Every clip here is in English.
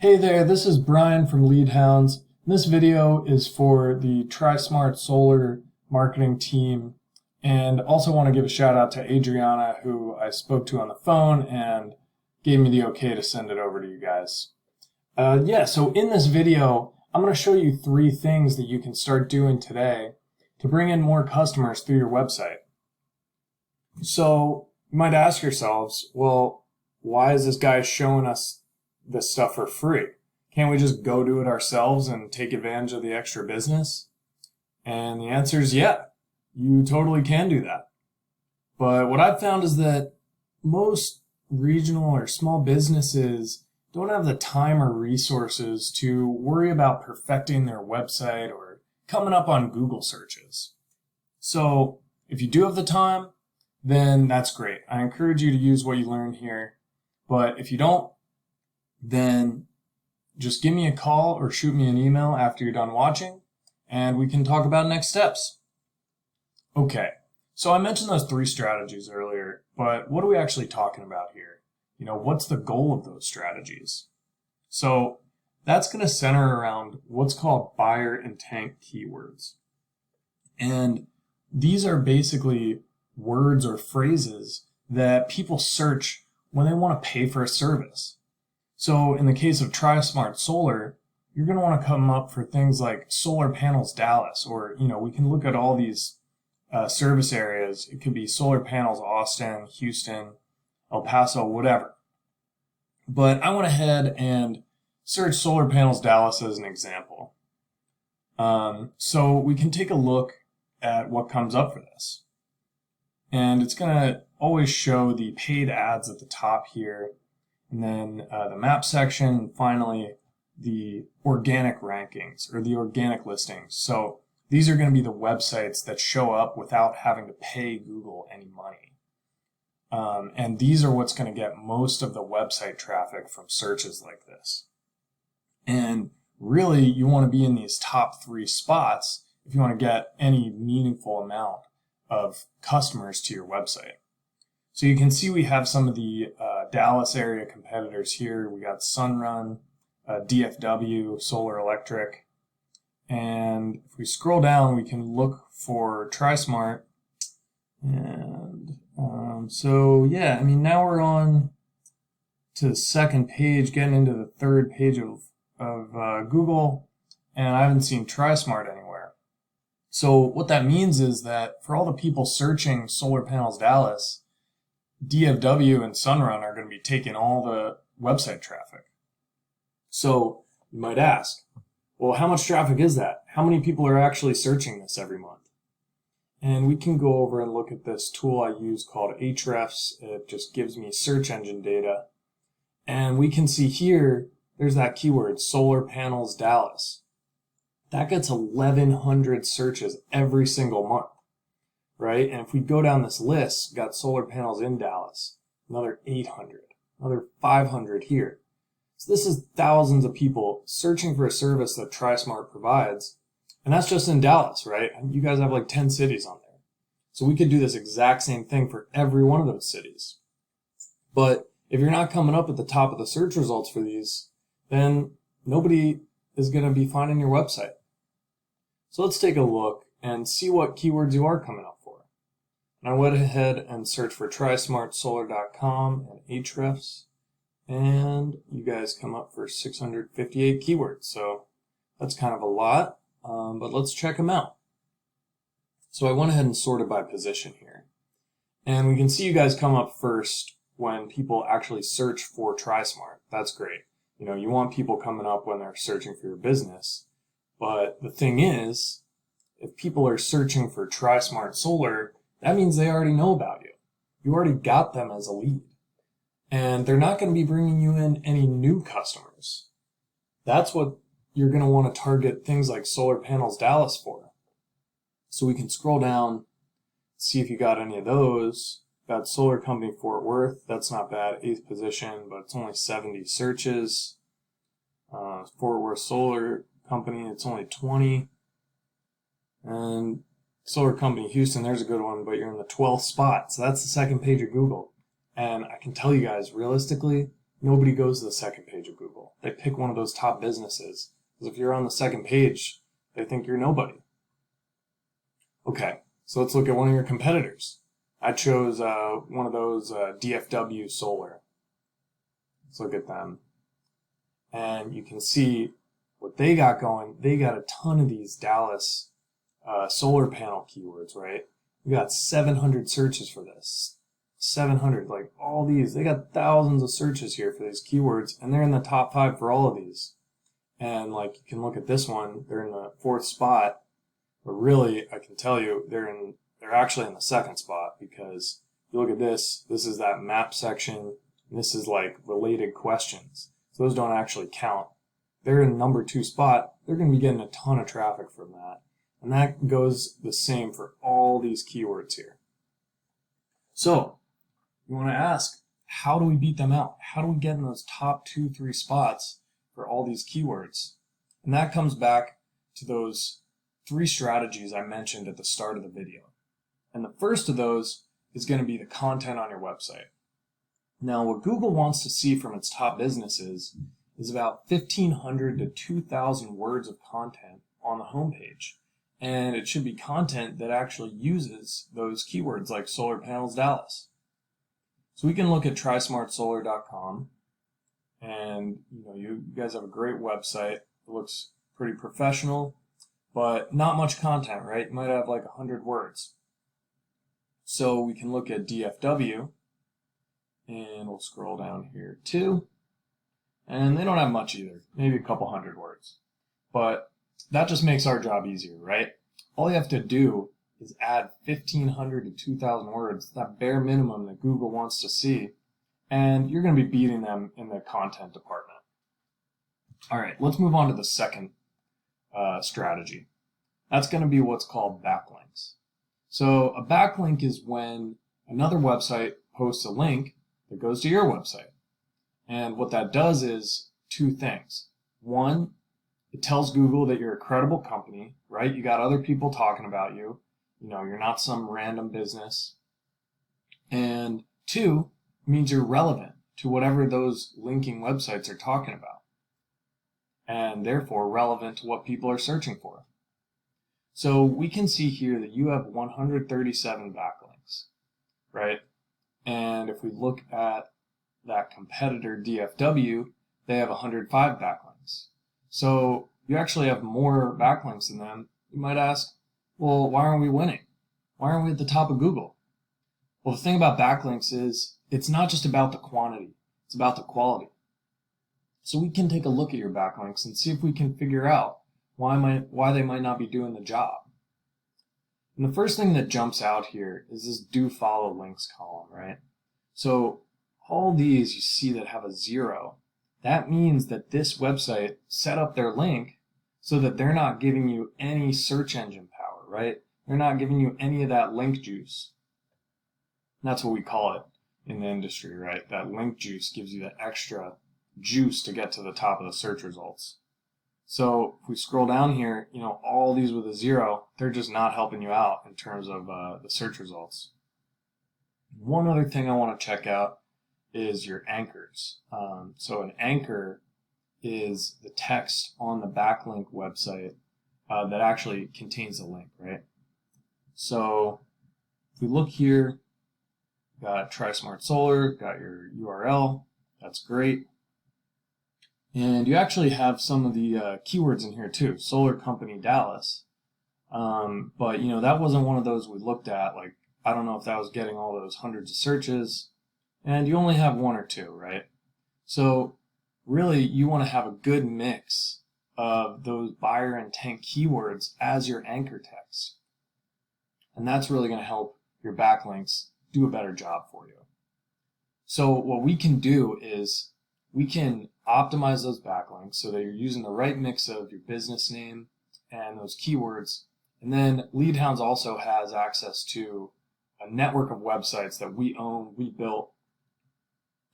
Hey there, this is Brian from Leadhounds. This video is for the TriSMART solar marketing team, and also want to give a shout out to Adriana, who I spoke to on the phone and gave me the okay to send it over to you guys. So in this video, I'm going to show you 3 things that you can start doing today to bring in more customers through your website. So you might ask yourselves, well, why is this guy showing us this stuff for free? Can't we just go do it ourselves and take advantage of the extra business? And the answer is yeah, you totally can do that. But what I've found is that most regional or small businesses don't have the time or resources to worry about perfecting their website or coming up on Google searches. So if you do have the time, then that's great. I encourage you to use what you learned here. But if you don't, then just give me a call or shoot me an email after you're done watching, and we can talk about next steps. Okay, so I mentioned those 3 strategies earlier, but what are we actually talking about here? What's the goal of those strategies? So that's going to center around what's called buyer intent keywords. And these are basically words or phrases that people search when they want to pay for a service. So in the case of TriSMART Solar, you're going to want to come up for things like solar panels Dallas, or, we can look at all these service areas. It could be solar panels Austin, Houston, El Paso, whatever. But I went ahead and searched solar panels Dallas as an example. So we can take a look at what comes up for this. And it's going to always show the paid ads at the top here, and then the map section, and finally the organic rankings or the organic listings. So these are going to be the websites that show up without having to pay Google any money. And these are what's going to get most of the website traffic from searches like this. And really, you want to be in these top 3 spots if you want to get any meaningful amount of customers to your website. So you can see we have some of the Dallas area competitors here. We got Sunrun, DFW, Solar Electric. And if we scroll down, we can look for TriSMART. And now we're on to the second page, getting into the 3rd page of Google, and I haven't seen TriSMART anywhere. So what that means is that for all the people searching solar panels Dallas, DFW and Sunrun are going to be taking all the website traffic. So you might ask, well, how much traffic is that? How many people are actually searching this every month? And we can go over and look at this tool I use called Ahrefs. It just gives me search engine data. And we can see here, there's that keyword, solar panels Dallas. That gets 1,100 searches every single month, right? And if we go down this list, got solar panels in Dallas, another 800, another 500 here. So this is thousands of people searching for a service that TriSMART provides. And that's just in Dallas, right? You guys have like 10 cities on there. So we could do this exact same thing for every one of those cities. But if you're not coming up at the top of the search results for these, then nobody is going to be finding your website. So let's take a look and see what keywords you are coming up for. And I went ahead and searched for TriSmartSolar.com and Ahrefs, and you guys come up for 658 keywords. So that's kind of a lot, but let's check them out. So I went ahead and sorted by position here. And we can see you guys come up first when people actually search for TriSMART. That's great. You want people coming up when they're searching for your business. But the thing is, if people are searching for TriSMART Solar, that means they already know about you. You already got them as a lead. And they're not going to be bringing you in any new customers. That's what you're going to want to target things like solar panels Dallas for. So we can scroll down, see if you got any of those. Got Solar Company Fort Worth. That's not bad. 8th position, but it's only 70 searches. Fort Worth Solar Company, it's only 20. And Solar Company Houston, there's a good one, but you're in the 12th spot. So that's the 2nd page of Google. And I can tell you guys, realistically, nobody goes to the 2nd page of Google. they pick one of those top businesses. Because if you're on the second page, they think you're nobody. Okay, so let's look at one of your competitors. I chose one of those DFW Solar. Let's look at them. And you can see what they got going. They got a ton of these Dallas solar panel keywords, right? We got 700 searches for this. 700, like all these. They got thousands of searches here for these keywords, and they're in the top 5 for all of these. And like you can look at this one, they're in the 4th spot, but really I can tell you they're actually in the 2nd spot, because if you look at this is that map section, and this is like related questions. So those don't actually count. They're in number 2 spot. They're going to be getting a ton of traffic from that. And that goes the same for all these keywords here. So you want to ask, how do we beat them out? How do we get in those top 2-3 spots for all these keywords? And that comes back to those 3 strategies I mentioned at the start of the video. And the first of those is going to be the content on your website. Now, what Google wants to see from its top businesses is about 1,500 to 2,000 words of content on the homepage. And it should be content that actually uses those keywords like solar panels Dallas. So we can look at TriSMARTsolar.com, and you guys have a great website. It looks pretty professional, but not much content, right? You might have like 100 words. So we can look at DFW, and we'll scroll down here too. And they don't have much either, maybe a couple 100 words. But that just makes our job easier, right? All you have to do is add 1,500 to 2,000 words, that bare minimum that Google wants to see, and you're going to be beating them in the content department. All right, let's move on to the second strategy. That's going to be what's called backlinks. So a backlink is when another website posts a link that goes to your website. And what that does is 2 things. One, it tells Google that you're a credible company, right? You got other people talking about you. You're not some random business. And 2, it means you're relevant to whatever those linking websites are talking about, and therefore relevant to what people are searching for. So we can see here that you have 137 backlinks, right? And if we look at that competitor DFW, they have 105 backlinks. So you actually have more backlinks than them. You might ask, well, why aren't we winning? Why aren't we at the top of Google? Well, the thing about backlinks is it's not just about the quantity, it's about the quality. So we can take a look at your backlinks and see if we can figure out why they might not be doing the job. And the first thing that jumps out here is this do follow links column, right? So all these you see that have a 0, that means that this website set up their link so that they're not giving you any search engine power, right? They're not giving you any of that link juice. That's what we call it in the industry, right? That link juice gives you that extra juice to get to the top of the search results. So if we scroll down here, all these with a 0, they're just not helping you out in terms of the search results. One other thing I want to check out is your anchors. So an anchor is the text on the backlink website that actually contains the link, right? So if we look here, got TriSMART Solar, got your URL, that's great. And you actually have some of the keywords in here too, Solar Company Dallas. But that wasn't one of those we looked at. Like, I don't know if that was getting all those hundreds of searches. And you only have 1 or 2, right? So really, you want to have a good mix of those buyer intent keywords as your anchor text. And that's really going to help your backlinks do a better job for you. So what we can do is we can optimize those backlinks so that you're using the right mix of your business name and those keywords. And then Leadhounds also has access to a network of websites that we own, we built,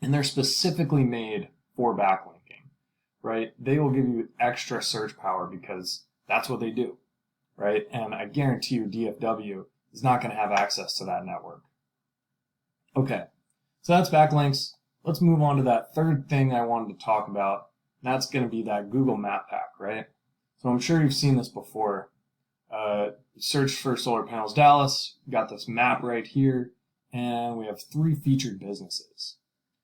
and they're specifically made for backlinking, right? They will give you extra search power because that's what they do, right? And I guarantee you DFW is not going to have access to that network. Okay, so that's backlinks. Let's move on to that third thing I wanted to talk about, That's going to be that Google Map Pack, right? So I'm sure you've seen this before. Search for solar panels Dallas, got this map right here, and we have 3 featured businesses.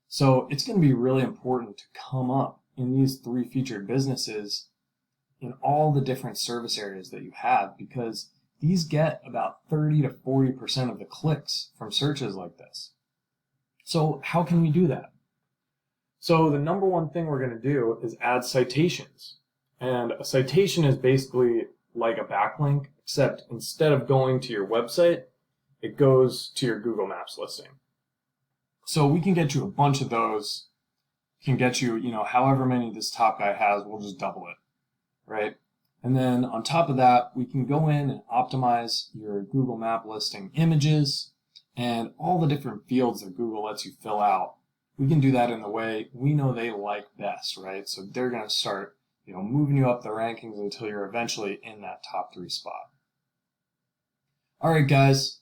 So it's going to be really important to come up in these 3 featured businesses in all the different service areas that you have, because these get about 30 to 40% of the clicks from searches like this. So how can we do that? So the number one thing we're going to do is add citations. And a citation is basically like a backlink, except instead of going to your website, it goes to your Google Maps listing. So we can get you a bunch of those. Can get you, however many this top guy has, we'll just double it, right? And then on top of that, we can go in and optimize your Google Map listing images and all the different fields that Google lets you fill out. We can do that in the way we know they like best, right? So they're going to start, moving you up the rankings until you're eventually in that top 3 spot. All right, guys,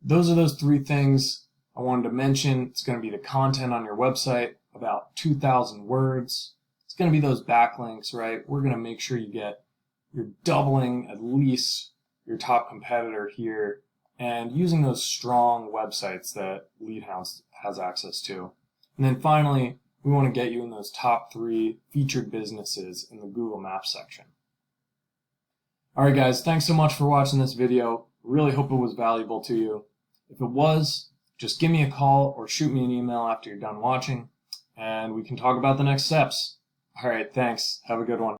those are those 3 things I wanted to mention. It's going to be the content on your website, about 2,000 words. It's going to be those backlinks, right? We're going to make sure you're doubling at least your top competitor here and using those strong websites that LeadHound has access to. And then finally, we want to get you in those top 3 featured businesses in the Google Maps section. All right, guys, thanks so much for watching this video. Really hope it was valuable to you. If it was, just give me a call or shoot me an email after you're done watching, and we can talk about the next steps. All right, thanks. Have a good one.